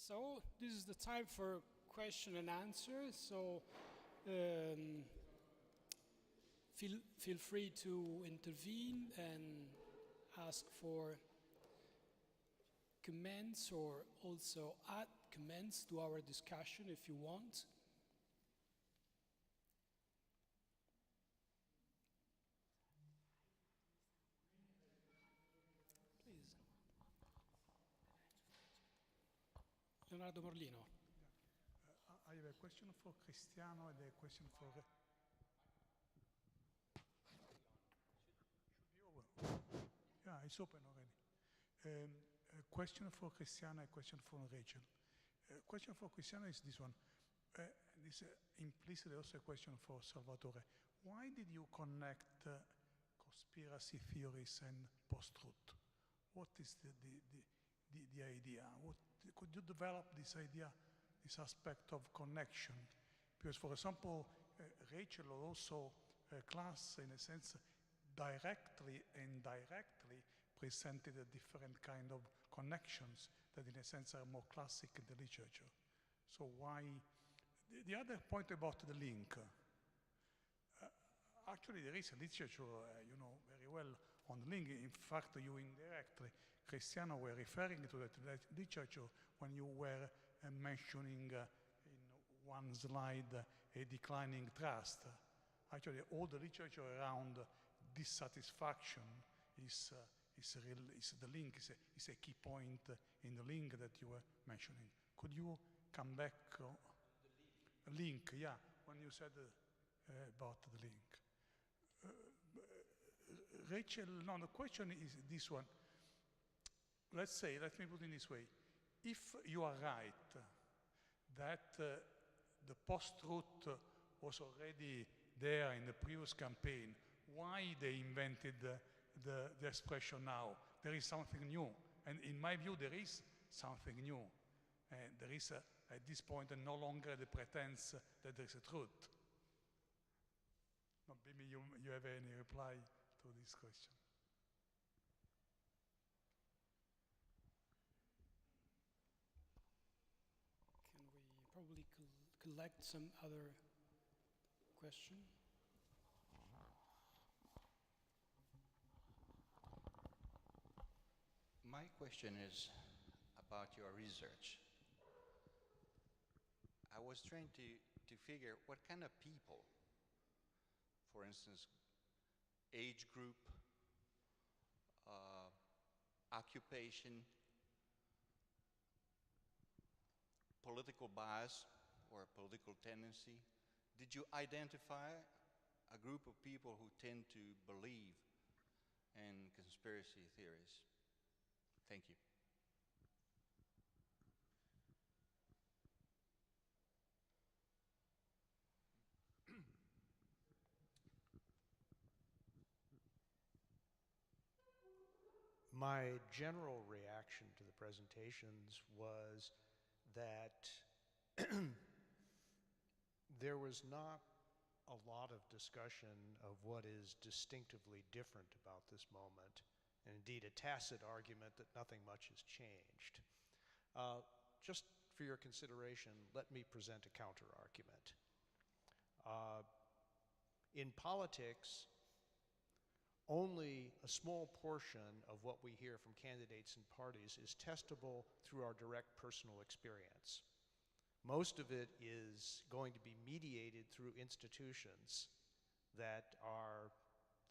So this is the time for question and answer. So um, feel free to intervene and ask for comments or also add comments to our discussion if you want. Please. Leonardo Morlino. I have a question for Cristiano and a question for... Should be over. Yeah, it's open already. A question for Cristiano, a question for Rachel. A question for Cristiano is this one. This implicitly also a question for Salvatore. Why did you connect conspiracy theories and post-truth? What is the idea? Could you develop this idea, this aspect of connection? Because, for example, Rachel or also Claes, in a sense, directly and indirectly presented a different kind of connections that, in a sense, are more classic in the literature. So why? The other point about the link. Actually, there is a literature, you know, very well on the link. In fact, you indirectly, Cristiano, were referring to that literature when you were mentioning in one slide a declining trust. Actually, all the literature around dissatisfaction is the link, is a key point in the link that you were mentioning. Could you come back? The link, yeah, when you said about the link. Rachel, no, the question is this one. Let me put it this way. If you are right that the post-truth was already there in the previous campaign, why they invented the expression now? There is something new. And in my view, there is something new. And there is, at this point, no longer the pretense that there is a truth. No, maybe you have any reply to this question. Can we probably collect some other question? My question is about your research. I was trying to figure what kind of people, for instance, age group, occupation, political bias or political tendency. Did you identify a group of people who tend to believe in conspiracy theories? Thank you. My general reaction to the presentations was that there was not a lot of discussion of what is distinctively different about this moment, and indeed a tacit argument that nothing much has changed. Just for your consideration, let me present a counter-argument. In politics, only a small portion of what we hear from candidates and parties is testable through our direct personal experience. Most of it is going to be mediated through institutions that are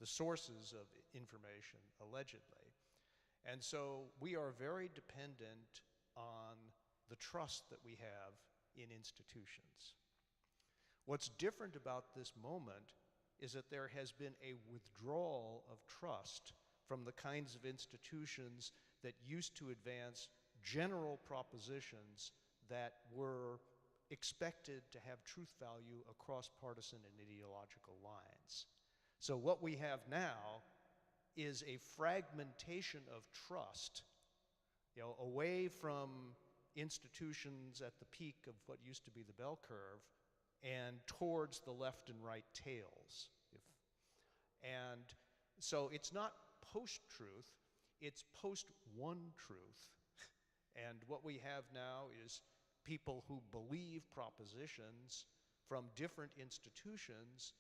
the sources of information, allegedly. And so we are very dependent on the trust that we have in institutions. What's different about this moment is that there has been a withdrawal of trust from the kinds of institutions that used to advance general propositions that were expected to have truth value across partisan and ideological lines. So what we have now is a fragmentation of trust, away from institutions at the peak of what used to be the bell curve and towards the left and right tails. And so it's not post-truth, it's post-one truth. And what we have now is people who believe propositions from different institutions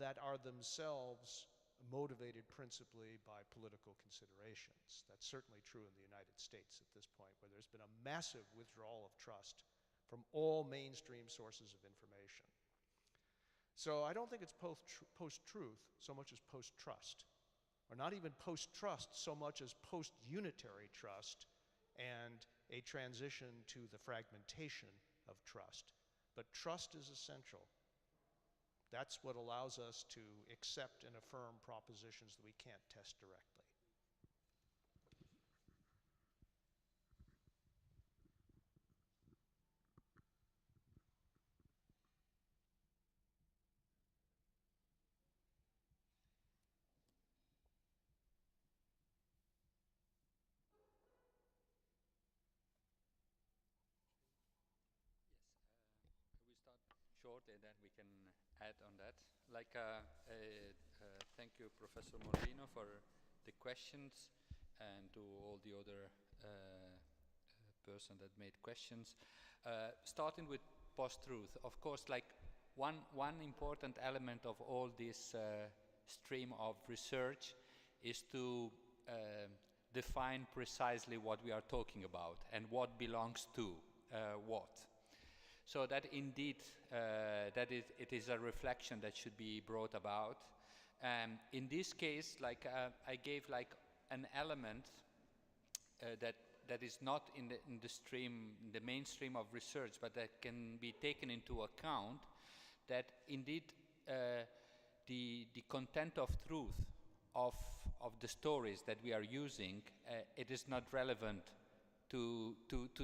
that are themselves motivated principally by political considerations. That's certainly true in the United States at this point, where there's been a massive withdrawal of trust from all mainstream sources of information. So I don't think it's post-truth so much as post-trust, or not even post-trust so much as post-unitary trust and a transition to the fragmentation of trust. But trust is essential. That's what allows us to accept and affirm propositions that we can't test directly. We start short and then we can add on that. Thank you, Professor Moreno, for the questions, and to all the other person that made questions. Starting with post-truth, of course, like one important element of all this stream of research is to define precisely what we are talking about and what belongs to what. So that indeed, it is a reflection that should be brought about. In this case, I gave like an element that is not in the mainstream of research, but that can be taken into account. That indeed, the content of truth of the stories that we are using, it is not relevant to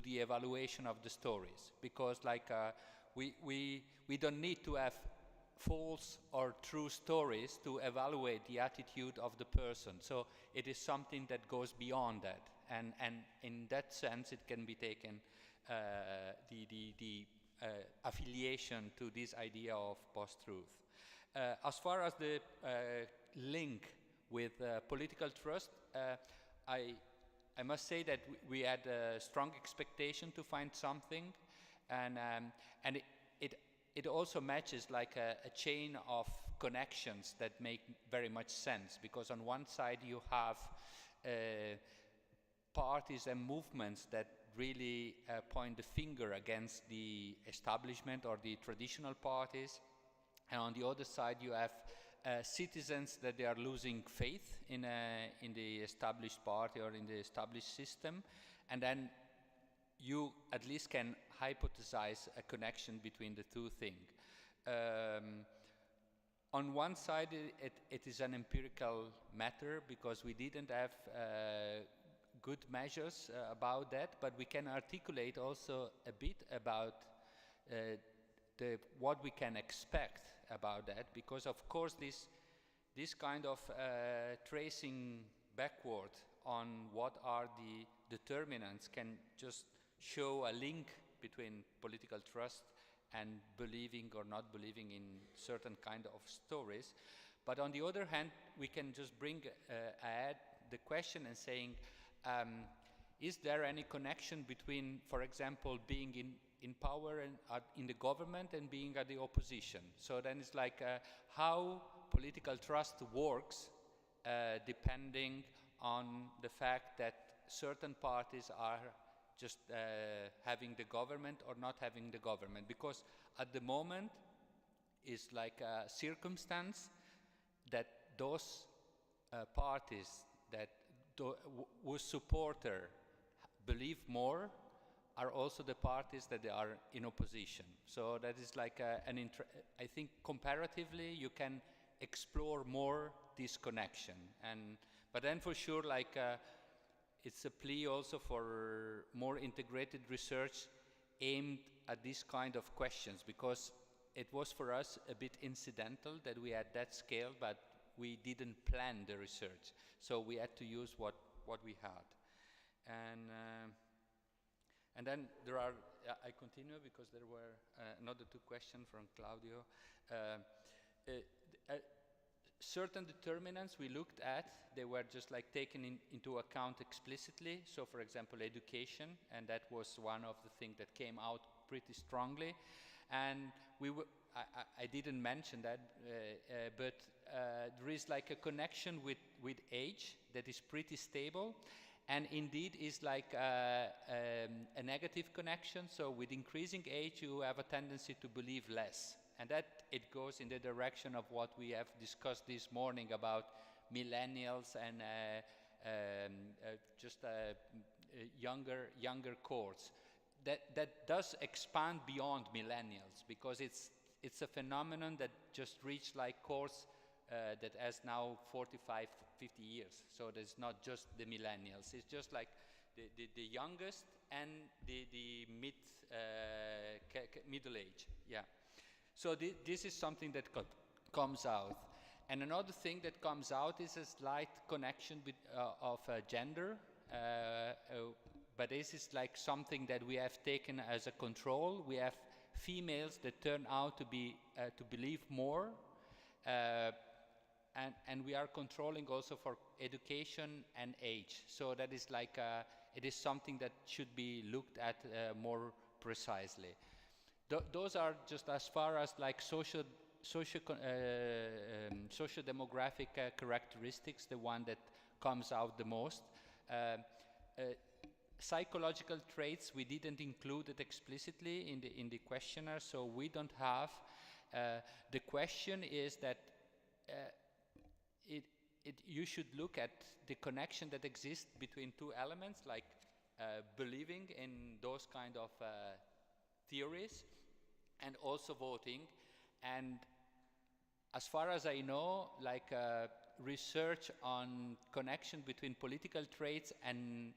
the evaluation of the stories, because we don't need to have false or true stories to evaluate the attitude of the person. So it is something that goes beyond that, and in that sense it can be taken the affiliation to this idea of post-truth. As far as the link with political trust, I must say that we had a strong expectation to find something, and it also matches like a chain of connections that make very much sense, because on one side you have parties and movements that really point the finger against the establishment or the traditional parties, and on the other side you have citizens that they are losing faith in the established party or in the established system, and then you at least can hypothesize a connection between the two things. On one side, it is an empirical matter, because we didn't have good measures about that, but we can articulate also a bit about what we can expect about that, because of course this kind of tracing backward on what are the determinants can just show a link between political trust and believing or not believing in certain kind of stories. But on the other hand, we can just bring add the question and saying, is there any connection between, for example, being in power and in the government and being at the opposition? So then it's like how political trust works depending on the fact that certain parties are just having the government or not having the government. Because at the moment is like a circumstance that those parties that whose supporter believe more are also the parties that they are in opposition. So that is like I think comparatively you can explore more this connection. But then for sure, like it's a plea also for more integrated research aimed at this kind of questions, because it was for us a bit incidental that we had that scale, but we didn't plan the research. So we had to use what we had. And then there are, I continue because there were another two questions from Claudio. certain determinants we looked at, they were just like taken into account explicitly. So for example, education, and that was one of the things that came out pretty strongly. And I didn't mention that, but there is like a connection with age that is pretty stable, and indeed is like a negative connection. So with increasing age, you have a tendency to believe less. And that it goes in the direction of what we have discussed this morning about millennials and just younger cohorts. That does expand beyond millennials, because it's a phenomenon that just reached like cohorts that has now 45, 50 years. So there's not just the millennials. It's just like the youngest and the middle age. Yeah. So this is something that comes out. And another thing that comes out is a slight connection of gender. But this is like something that we have taken as a control. We have females that turn out to believe more. And we are controlling also for education and age. So that is like, it is something that should be looked at more precisely. Those are just as far as like socio-demographic characteristics, the one that comes out the most. Psychological traits, we didn't include it explicitly in the questionnaire, so we don't have. The question is that you should look at the connection that exists between two elements, like believing in those kind of theories, and also voting. And as far as I know, like research on connection between political traits and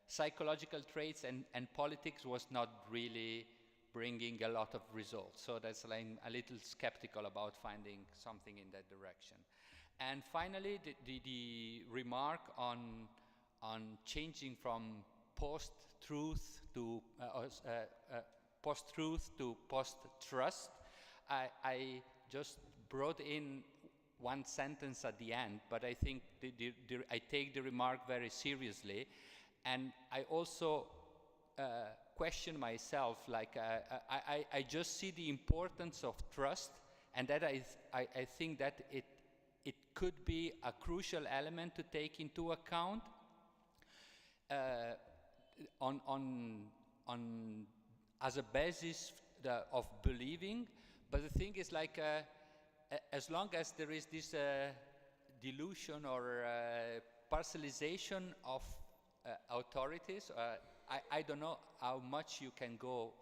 psychological traits and politics was not really bringing a lot of results. So that's like a little skeptical about finding something in that direction. And finally, the remark on changing from post-truth to post-trust. I just brought in one sentence at the end, but I think I take the remark very seriously, and I also question myself. Like I just see the importance of trust, and that I think that it could be a crucial element to take into account on as a basis of believing. But the thing is, like, as long as there is this dilution or parcelization of authorities, I don't know how much you can go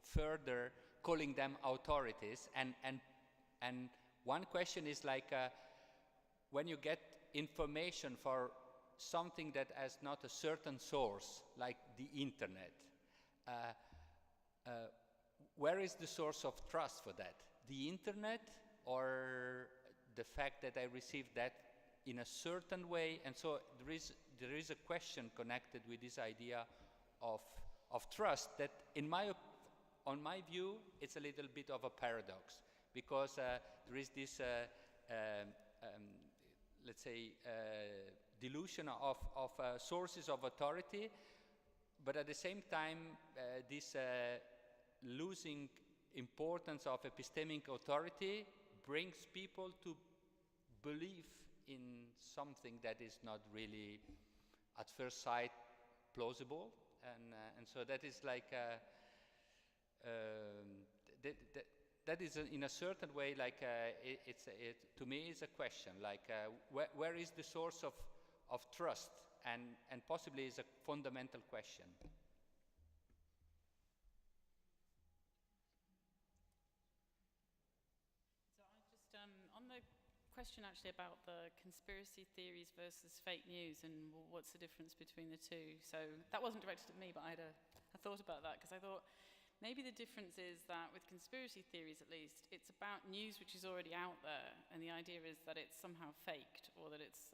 further calling them authorities. And one question is like, when you get information for something that has not a certain source, like the internet, where is the source of trust for that? The internet, or the fact that I received that in a certain way? And so there is a question connected with this idea of trust that, on my view, it's a little bit of a paradox, because there is this, let's say, dilution of sources of authority, but at the same time, this losing importance of epistemic authority brings people to believe in something that is not really, at first sight, plausible, and so that is like that is in a certain way like to me is a question, like where is the source of trust, and possibly is a fundamental question. On the question actually about the conspiracy theories versus fake news and what's the difference between the two. So that wasn't directed at me, but I had a thought about that, because I thought maybe the difference is that with conspiracy theories, at least, it's about news which is already out there, and the idea is that it's somehow faked, or that it's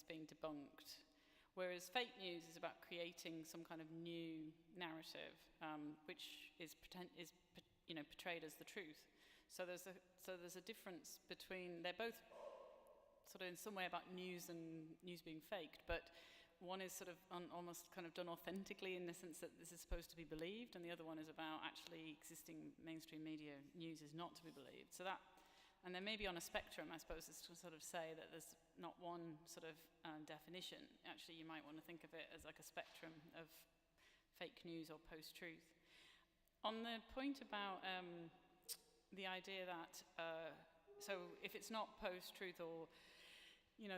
being debunked. Whereas fake news is about creating some kind of new narrative, which is portrayed as the truth. So there's a difference between, they're both sort of in some way about news and news being faked, but one is sort of almost kind of done authentically in the sense that this is supposed to be believed, and the other one is about actually existing mainstream media news is not to be believed. So that, and then maybe on a spectrum, I suppose, is to sort of say that there's not one sort of definition. Actually, you might want to think of it as like a spectrum of fake news or post-truth. On the point about the idea that, so if it's not post-truth or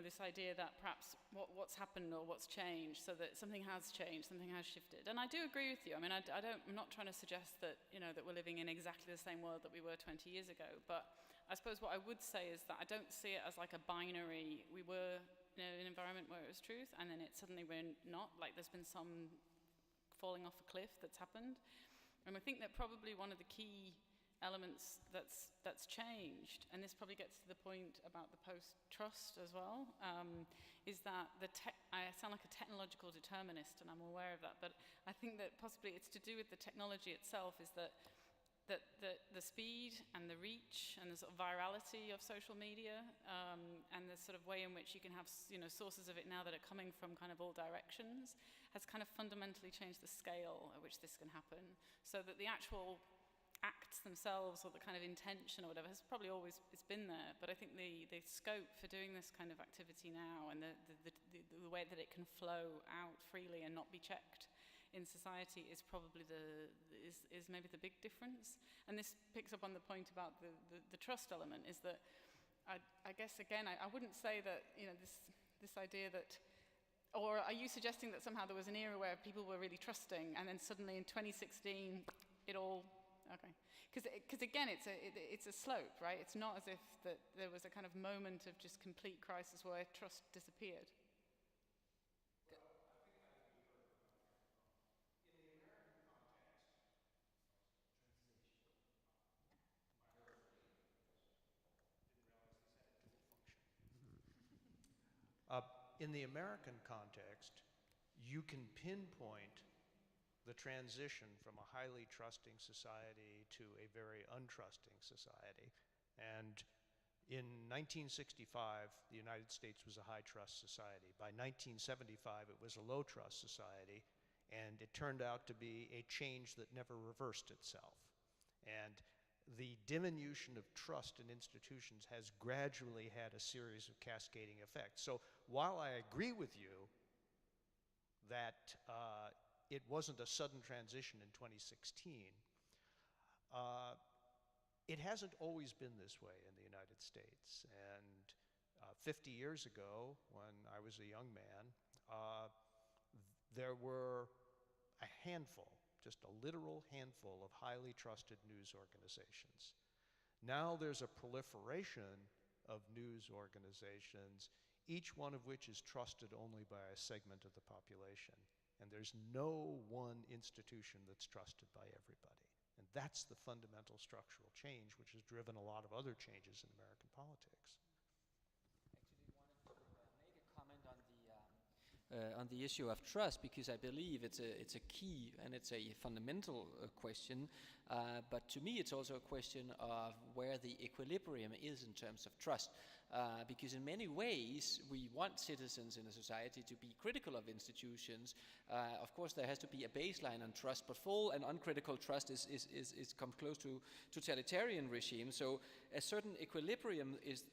this idea that perhaps what's happened or what's changed, so that something has changed, something has shifted. And I do agree with you. I mean, I'm not trying to suggest that, that we're living in exactly the same world that we were 20 years ago. But I suppose what I would say is that I don't see it as like a binary, we were in an environment where it was truth, and then suddenly we're not. Like there's been some falling off a cliff that's happened. And I think that probably one of the key elements that's changed, and this probably gets to the point about the post-trust as well, is that I sound like a technological determinist, and I'm aware of that, but I think that possibly it's to do with the technology itself, is that the speed and the reach and the sort of virality of social media, and the sort of way in which you can have sources of it now that are coming from kind of all directions, has kind of fundamentally changed the scale at which this can happen, so that the actual acts themselves or the kind of intention or whatever has probably always it's been there, but I think the scope for doing this kind of activity now and the way that it can flow out freely and not be checked in society is probably is maybe the big difference. And this picks up on the point about the trust element, is that I guess again I wouldn't say that this idea that, or are you suggesting that somehow there was an era where people were really trusting and then suddenly in 2016 it all. Okay, because again, it's a slope, right? It's not as if that there was a kind of moment of just complete crisis where trust disappeared. In the American context, you can pinpoint the transition from a highly trusting society to a very untrusting society. And in 1965, the United States was a high trust society. By 1975, it was a low trust society, and it turned out to be a change that never reversed itself. And the diminution of trust in institutions has gradually had a series of cascading effects. So while I agree with you that it wasn't a sudden transition in 2016, it hasn't always been this way in the United States. And 50 years ago, when I was a young man, there were a handful, just a literal handful of highly trusted news organizations. Now there's a proliferation of news organizations, each one of which is trusted only by a segment of the population. And there's no one institution that's trusted by everybody. And that's the fundamental structural change which has driven a lot of other changes in American politics. Actually wanted to make a comment on the issue of trust, because I believe it's a key and it's a fundamental question, but to me it's also a question of where the equilibrium is in terms of trust. Because in many ways we want citizens in a society to be critical of institutions. Of course there has to be a baseline on trust, but full and uncritical trust comes close to totalitarian regimes. So a certain equilibrium is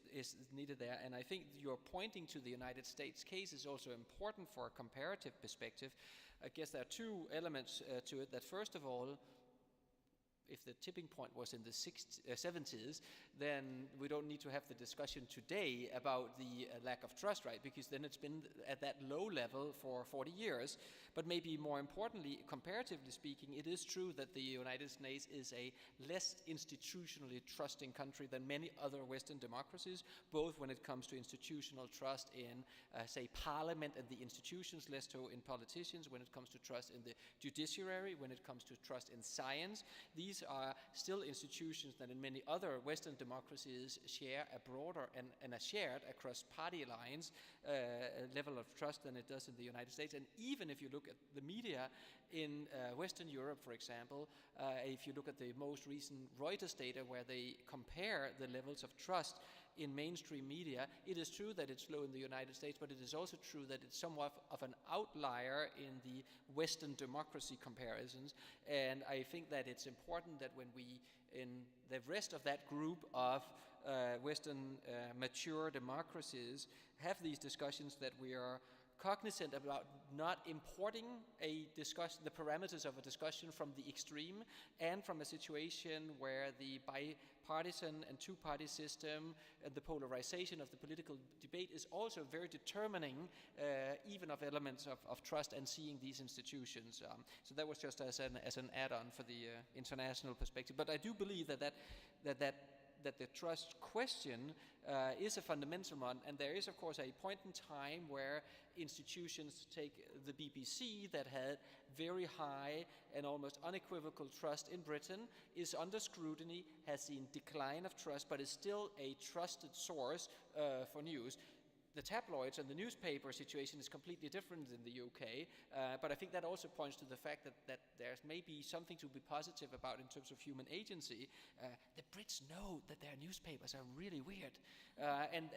needed there, and I think you're pointing to the United States case is also important for a comparative perspective. I guess there are two elements to it. That first of all, if the tipping point was in the 70s, then we don't need to have the discussion today about the lack of trust, right? Because then it's been at that low level for 40 years. But maybe more importantly, comparatively speaking, it is true that the United States is a less institutionally trusting country than many other Western democracies, both when it comes to institutional trust in, say, parliament and the institutions, less so in politicians, when it comes to trust in the judiciary, when it comes to trust in science. These these are still institutions that in many other Western democracies share a broader and a shared across party lines level of trust than it does in the United States. And even if you look at the media in Western Europe, for example, if you look at the most recent Reuters data where they compare the levels of trust in mainstream media, it is true that it's low in the United States, but it is also true that it's somewhat of an outlier in the Western democracy comparisons. And I think that it's important that when we, in the rest of that group of Western mature democracies, have these discussions, that we are cognizant about not importing the parameters of a discussion from the extreme and from a situation where the bipartisan and two-party system and the polarization of the political debate is also very determining even of elements of trust and seeing these institutions. So that was just as an add-on for the international perspective. But I do believe that the trust question is a fundamental one, and there is, of course, a point in time where institutions, take the BBC, that had very high and almost unequivocal trust in Britain, is under scrutiny, has seen decline of trust, but is still a trusted source for news. The tabloids and the newspaper situation is completely different in the UK, but I think that also points to the fact that there's maybe something to be positive about in terms of human agency. The Brits know that their newspapers are really weird, and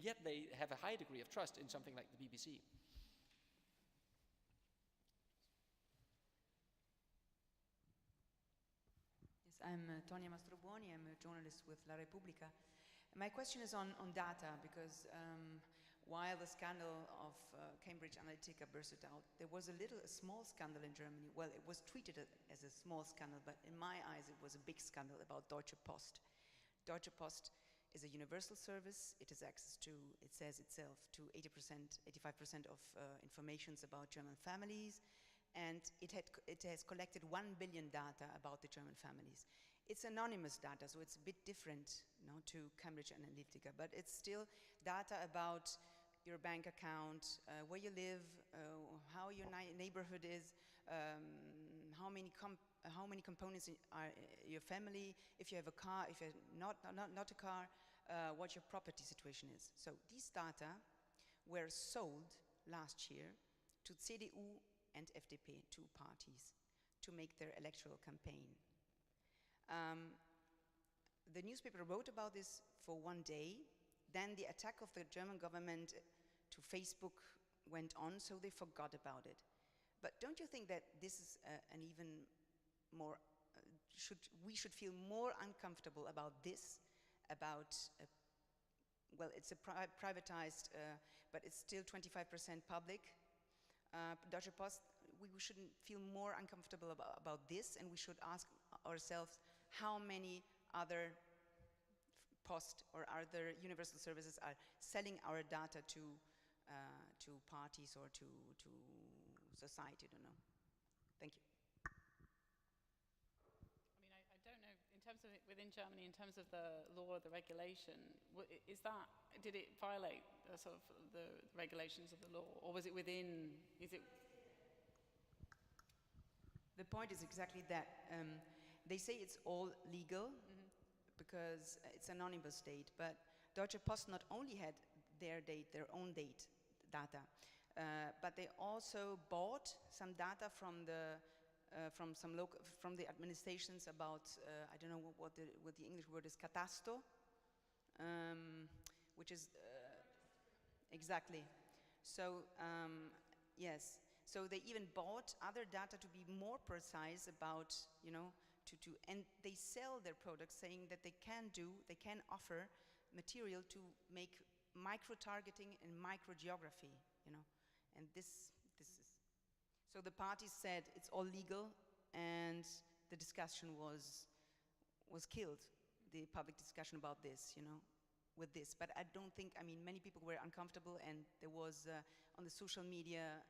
yet they have a high degree of trust in something like the BBC. Yes, I'm Tonia Mastrobuoni. I'm a journalist with La Repubblica. My question is on data, because while the scandal of Cambridge Analytica bursted out, there was a small scandal in Germany. Well, it was treated as a small scandal, but in my eyes it was a big scandal about Deutsche Post. Deutsche Post is a universal service. It has access to, it says itself, to 80%, 85% of informations about German families, and it has collected 1 billion data about the German families. It's anonymous data, so it's a bit different, to Cambridge Analytica, but it's still data about your bank account, where you live, how your neighborhood is, how many components are your family, if you have a car, if you have not a car, what your property situation is. So these data were sold last year to CDU and FDP, two parties, to make their electoral campaign. The newspaper wrote about this for one day. Then the attack of the German government to Facebook went on, so they forgot about it. But don't you think that this is an even more, we should feel more uncomfortable about this, about, well, it's a privatized, but it's still 25% public. Deutsche Post, we shouldn't feel more uncomfortable about this, and we should ask ourselves how many other post or other universal services are selling our data to parties or to society. I don't know. Thank you. I mean, I don't know, in terms of within Germany, in terms of the law or the regulation, did it violate sort of the regulations of the law, or was it within, The point is exactly that. They say it's all legal because it's anonymous data, but Deutsche Post not only had their own data, but they also bought some data from the administrations about I don't know what the English word is, catasto, which is exactly. So yes. So they even bought other data to be more precise about, and they sell their products saying that they can offer material to make micro-targeting and micro-geography, and this is. So the parties said it's all legal, and the discussion was killed, the public discussion about this, with this. But I don't think, many people were uncomfortable, and there was, on the social media,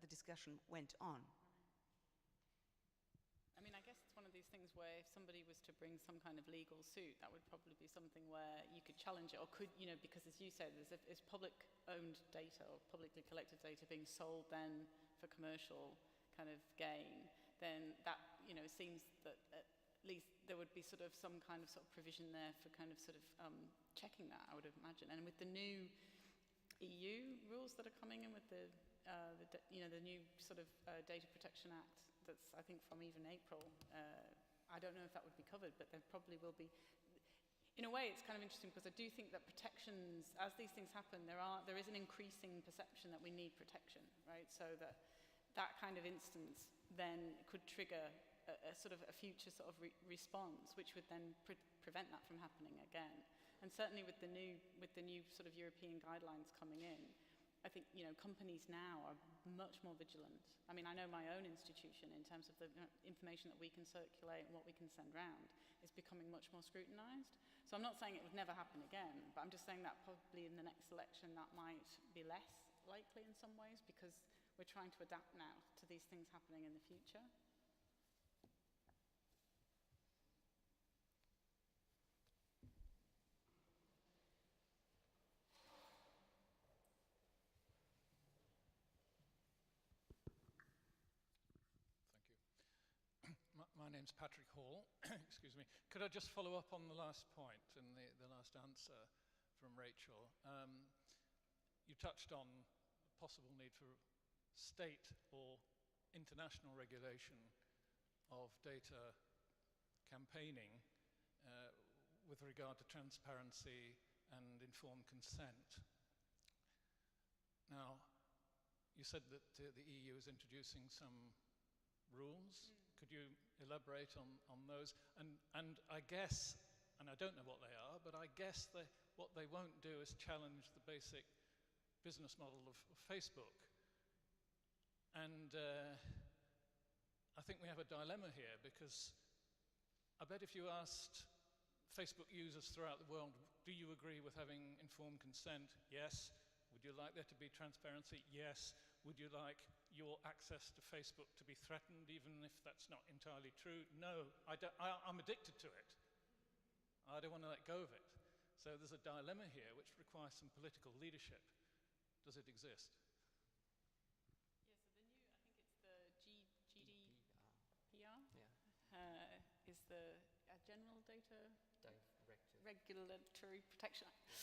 the discussion went on. I guess it's one of these things where if somebody was to bring some kind of legal suit, that would probably be something where you could challenge it, or could, because as you said, there's public-owned data or publicly collected data being sold then for commercial kind of gain, then that, it seems that at least there would be sort of some kind of provision there for kind of sort of checking that, I would imagine. And with the new EU rules that are coming in with the new sort of Data Protection Act that's, I think, from even April, I don't know if that would be covered, but there probably will be. In a way, it's kind of interesting because I do think that protections, as these things happen, there is an increasing perception that we need protection, right? So that kind of instance then could trigger a sort of a future sort of response, which would then prevent that from happening again. And certainly with the new sort of European guidelines coming in, I think companies now are much more vigilant. I mean, I know my own institution, in terms of the information that we can circulate and what we can send round, is becoming much more scrutinised. So I'm not saying it would never happen again, but I'm just saying that probably in the next election that might be less likely in some ways, because we're trying to adapt now to these things happening in the future. My name's Patrick Hall. Excuse me. Could I just follow up on the last point and the last answer from Rachel? You touched on the possible need for state or international regulation of data campaigning with regard to transparency and informed consent. Now, you said that the EU is introducing some rules. Could you elaborate on those? And I guess, and I don't know what they are, but I guess what they won't do is challenge the basic business model of Facebook. And I think we have a dilemma here, because I bet if you asked Facebook users throughout the world, do you agree with having informed consent? Yes. Would you like there to be transparency? Yes. Would you like your access to Facebook to be threatened, even if that's not entirely true? No, I'm addicted to it. I don't want to let go of it. So there's a dilemma here which requires some political leadership. Does it exist? Yeah, so I think it's the GDPR, Yeah. is the General Data Directive. Regulatory Protection Act.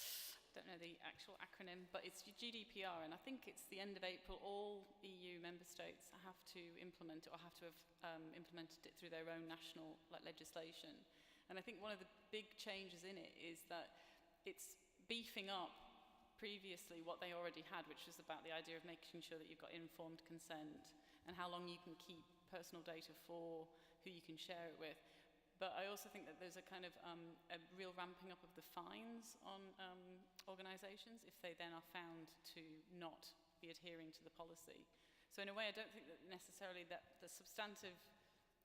Don't know the actual acronym, but it's GDPR, and I think it's the end of April. All EU member states have to implement it, or have to have implemented it through their own national legislation. And I think one of the big changes in it is that it's beefing up previously what they already had, which was about the idea of making sure that you've got informed consent and how long you can keep personal data for, who you can share it with. But I also think that there's a kind of a real ramping up of the fines on organisations if they then are found to not be adhering to the policy. So in a way, I don't think that necessarily that the substantive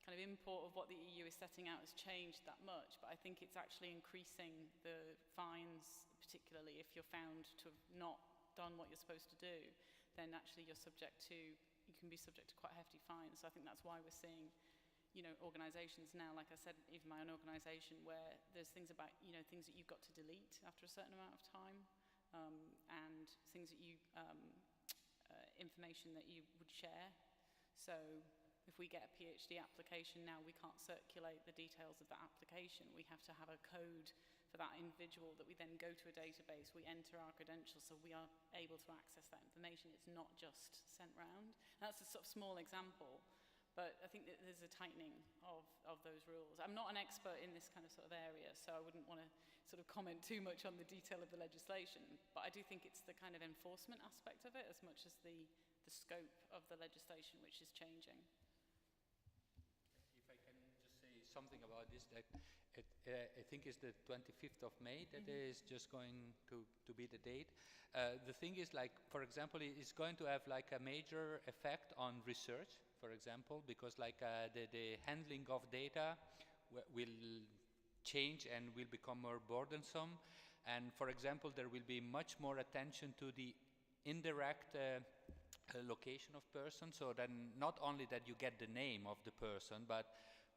kind of import of what the EU is setting out has changed that much, but I think it's actually increasing the fines, particularly if you're found to have not done what you're supposed to do, then actually you can be subject to quite hefty fines. So I think that's why we're seeing organisations now, like I said, even my own organisation, where there's things about, things that you've got to delete after a certain amount of time, and things that information that you would share. So if we get a PhD application now, we can't circulate the details of that application. We have to have a code for that individual that we then go to a database, we enter our credentials, so we are able to access that information. It's not just sent round. And that's a sort of small example. But I think that there's a tightening of those rules. I'm not an expert in this kind of sort of area, so I wouldn't want to sort of comment too much on the detail of the legislation. But I do think it's the kind of enforcement aspect of it as much as the scope of the legislation which is changing. If I can just say something about this, that I think it's the 25th of May that is just going to be the date. The thing is, like, for example, it's going to have like a major effect on research, for example, because like the handling of data will change and will become more burdensome. And for example, there will be much more attention to the indirect location of person, so then not only that you get the name of the person, but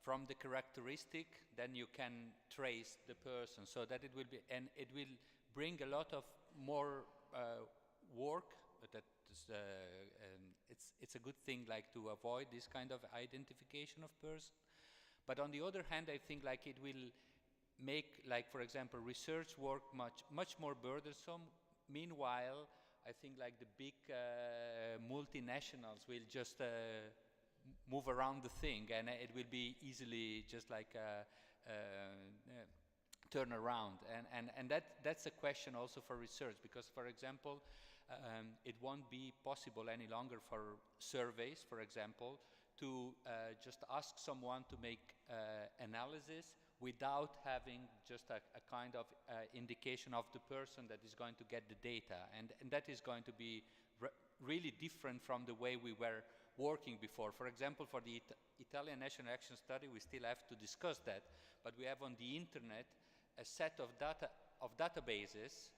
from the characteristic, then you can trace the person, so that it will be, and it will bring a lot of more work. That is, it's a good thing, like, to avoid this kind of identification of person. But on the other hand, I think like it will make, like for example, research work much more burdensome. Meanwhile, I think like the big multinationals will just move around the thing, and it will be easily just like turn around. And that's a question also for research, because for example, it won't be possible any longer for surveys, for example, to just ask someone to make analysis without having just a kind of indication of the person that is going to get the data. And that is going to be really different from the way we were working before. For example, for the Italian National Action Study, we still have to discuss that, but we have on the internet a set of databases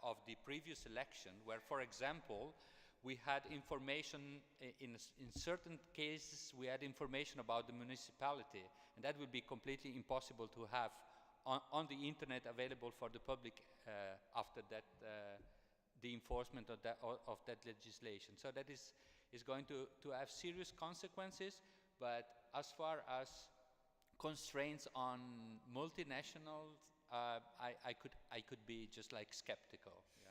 of the previous election, where, for example, we had information, in certain cases, we had information about the municipality, and that would be completely impossible to have on the internet available for the public after that, the enforcement of that legislation. So that is going to have serious consequences, but as far as constraints on multinationals, I could be just like skeptical. Yeah.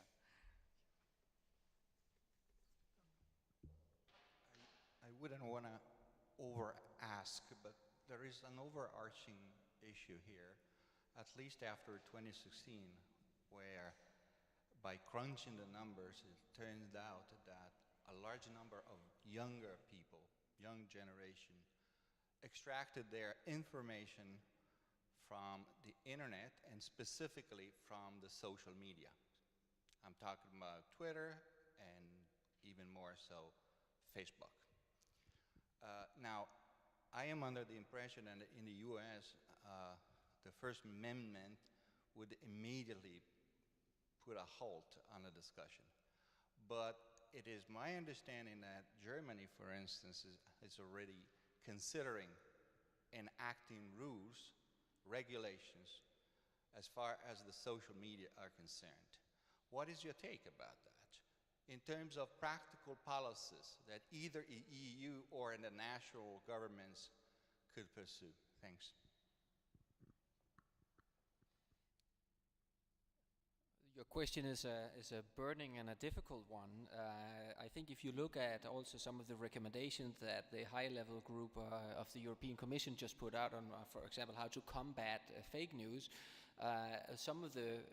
I wouldn't want to over-ask, but there is an overarching issue here, at least after 2016, where by crunching the numbers, it turned out that a large number of younger people, young generation, extracted their information from the internet and specifically from the social media. I'm talking about Twitter and even more so Facebook. Now, I am under the impression that in the US, the First Amendment would immediately put a halt on the discussion. But it is my understanding that Germany, for instance, is already considering enacting rules, regulations, as far as the social media are concerned. What is your take about that? In terms of practical policies that either the EU or in the national governments could pursue? Thanks. Your question is a burning and a difficult one. I think if you look at also some of the recommendations that the high-level group of the European Commission just put out on, for example, how to combat fake news, some of the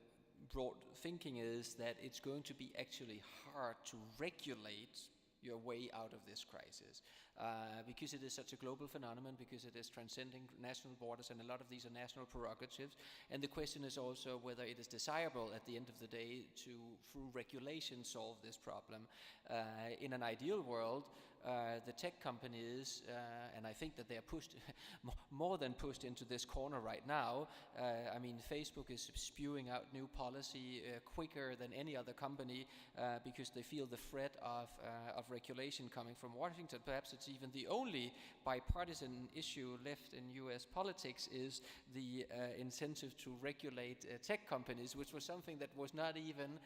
broad thinking is that it's going to be actually hard to regulate your way out of this crisis, because it is such a global phenomenon, because it is transcending national borders, and a lot of these are national prerogatives. And the question is also whether it is desirable at the end of the day to, through regulation, solve this problem. In an ideal world, the tech companies, and I think that they are pushed, more than pushed into this corner right now. I mean, Facebook is spewing out new policy quicker than any other company because they feel the threat of regulation coming from Washington. Perhaps it's even the only bipartisan issue left in US politics is the incentive to regulate tech companies, which was something that was not even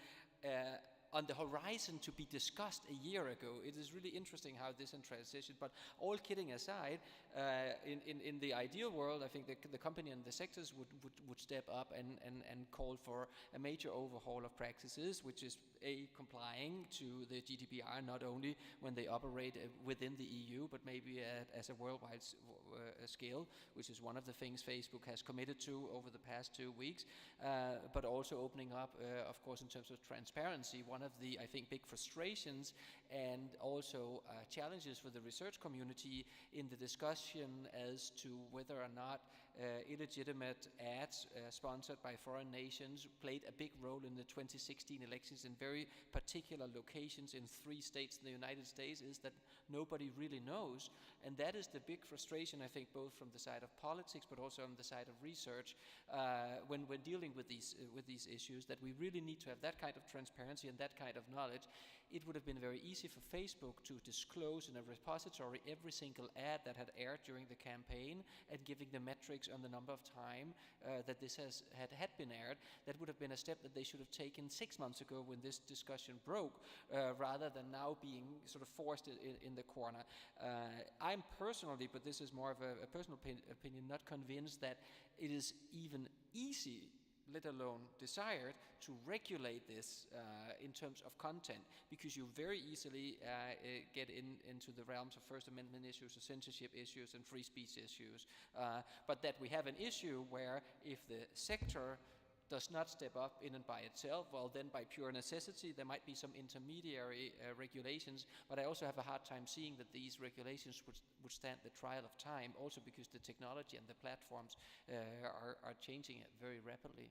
on the horizon to be discussed a year ago. It is really interesting how this in transition, but all kidding aside, in the ideal world, I think the company and the sectors would step up and call for a major overhaul of practices, which is complying to the GDPR, not only when they operate within the EU, but maybe as a worldwide scale, which is one of the things Facebook has committed to over the past 2 weeks, but also opening up, of course, in terms of transparency. One of the, I think, big frustrations and also challenges for the research community in the discussion as to whether or not illegitimate ads sponsored by foreign nations played a big role in the 2016 elections in very particular locations in 3 states in the United States is that nobody really knows. And that is the big frustration, I think, both from the side of politics but also on the side of research when we're dealing with these issues, that we really need to have that kind of transparency and that kind of knowledge. It would have been very easy for Facebook to disclose in a repository every single ad that had aired during the campaign and giving the metrics limits on the number of time that this had been aired. That would have been a step that they should have taken 6 months ago when this discussion broke, rather than now being sort of forced in the corner. I'm personally, but this is more of a personal opinion, not convinced that it is even easy, let alone desired, to regulate this in terms of content, because you very easily get into the realms of First Amendment issues, of censorship issues, and free speech issues. But that we have an issue where if the sector does not step up in and by itself, well, then by pure necessity there might be some intermediary regulations, but I also have a hard time seeing that these regulations would stand the trial of time, also because the technology and the platforms are changing it very rapidly.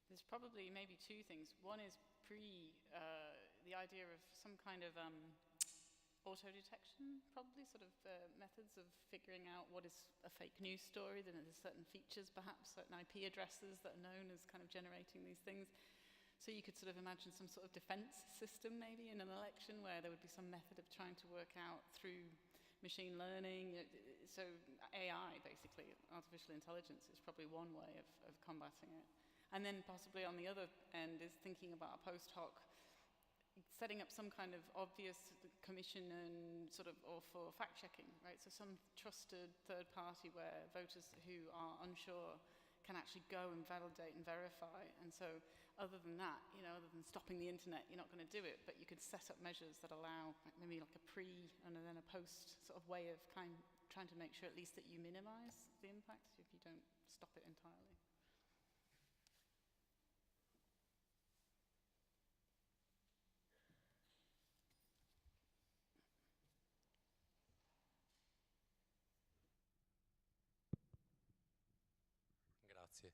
There's probably maybe two things. One is the idea of some kind of auto-detection, probably, sort of methods of figuring out what is a fake news story. Then there's certain features, perhaps certain IP addresses that are known as kind of generating these things. So you could sort of imagine some sort of defense system maybe in an election where there would be some method of trying to work out through machine learning. So AI, basically, artificial intelligence, is probably one way of combating it. And then possibly on the other end is thinking about a post hoc, setting up some kind of obvious commission and sort of, or for fact-checking, right? So some trusted third party where voters who are unsure can actually go and validate and verify. And so other than that, other than stopping the internet, you're not going to do it, but you could set up measures that allow maybe like a pre and then a post sort of way of trying to make sure at least that you minimize the impact if you don't stop it entirely. Grazie,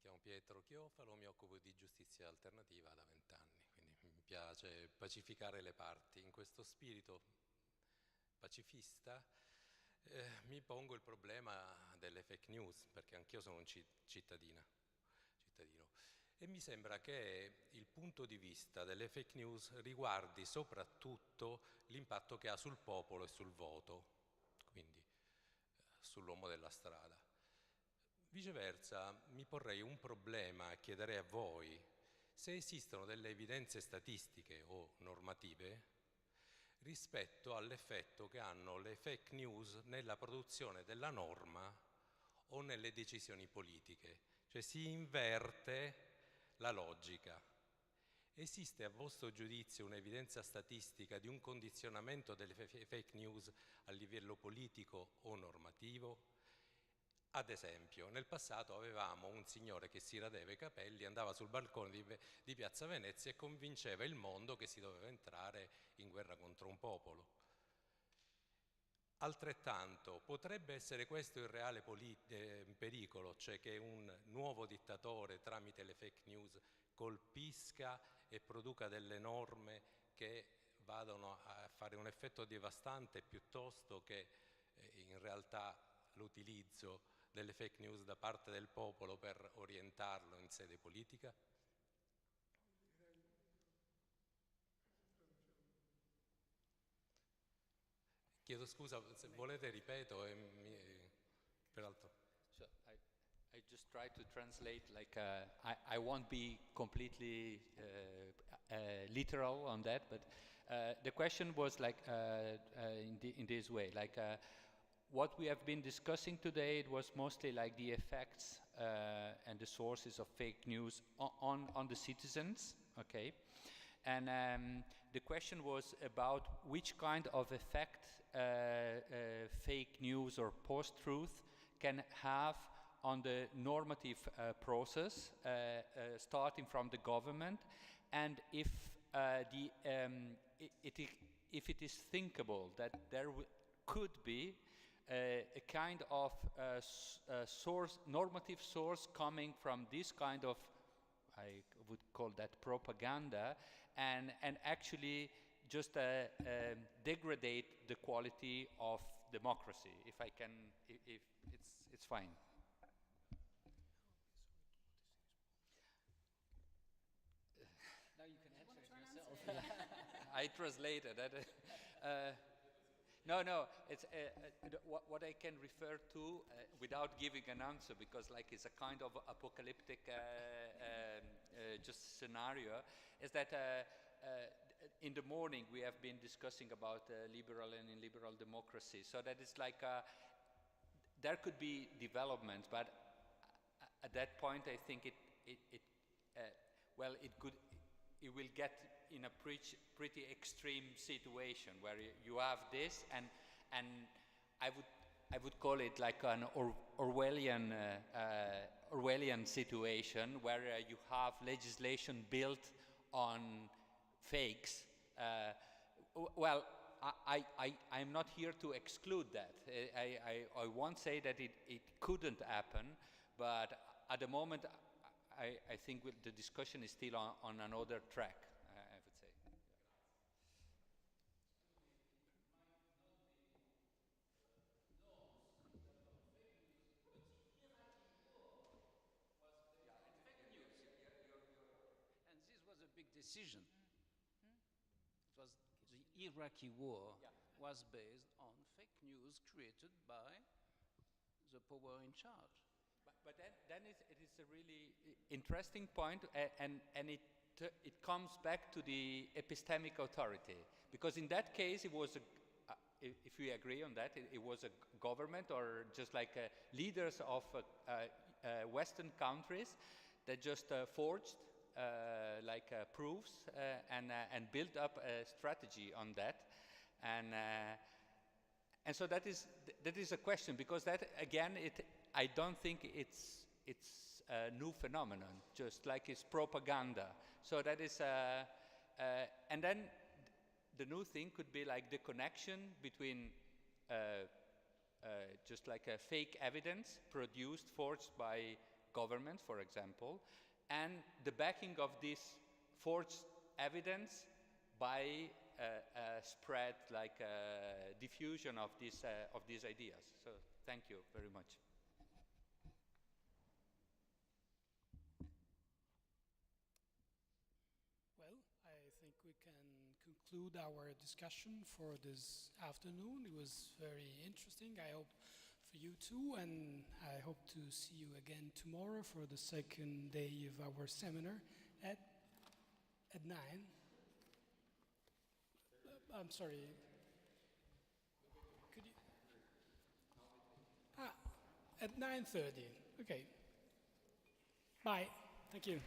chiamo Pietro Chiofalo, mi occupo di giustizia alternativa da 20 anni, quindi mi piace pacificare le parti. In questo spirito pacifista mi pongo il problema delle fake news, perché anch'io sono un cittadino, e mi sembra che il punto di vista delle fake news riguardi soprattutto l'impatto che ha sul popolo e sul voto, quindi sull'uomo della strada. Viceversa, mi porrei un problema e chiederei a voi se esistono delle evidenze statistiche o normative rispetto all'effetto che hanno le fake news nella produzione della norma o nelle decisioni politiche. Cioè si inverte la logica. Esiste a vostro giudizio un'evidenza statistica di un condizionamento delle fake news a livello politico o normativo? Ad esempio, nel passato avevamo un signore che si radeva i capelli, andava sul balcone di Piazza Venezia e convinceva il mondo che si doveva entrare in guerra contro un popolo. Altrettanto, potrebbe essere questo il reale pericolo, cioè che un nuovo dittatore tramite le fake news colpisca e produca delle norme che vadano a fare un effetto devastante piuttosto che in realtà l'utilizzo delle fake news da parte del popolo per orientarlo in sede politica? Chiedo scusa, se volete ripeto peraltro. So I just try to translate, like I won't be completely literal on that, but the question was like in this way, like what we have been discussing today, it was mostly like the effects and the sources of fake news on the citizens, okay? And the question was about which kind of effect fake news or post-truth can have on the normative process, starting from the government, and if if it is thinkable that there could be a kind of normative source coming from this kind of, I would call that propaganda, and actually just degrade the quality of democracy. If I can, if it's fine. Now you can answer it yourself. I translated that. No. It's what I can refer to without giving an answer, because like it's a kind of apocalyptic just scenario. Is that in the morning we have been discussing about liberal and illiberal democracy. So that it's like there could be development, but at that point I think it will get in a pretty extreme situation where you have this, and I would call it like an Orwellian situation where you have legislation built on fakes. I'm not here to exclude that. I won't say that it couldn't happen, but at the moment I think the discussion is still on another track, I would say. And this was a big decision. It was the Iraqi war was based on fake news created by the power in charge. But then it is a really interesting point, and it comes back to the epistemic authority, because in that case it was if we agree on that, it was a government or just like leaders of Western countries that just forged proofs and built up a strategy on that, and so that is a question, because that again I don't think it's a new phenomenon, just like it's propaganda. So that is and then the new thing could be like the connection between just like a fake evidence produced, forged by governments, for example, and the backing of this forged evidence by spread, like diffusion of these ideas. So thank you very much. Well, I think we can conclude our discussion for this afternoon. It was very interesting, I hope for you too, and I hope to see you again tomorrow for the second day of our seminar at 9. I'm sorry. Could you? At 9:30. Okay. Bye. Thank you.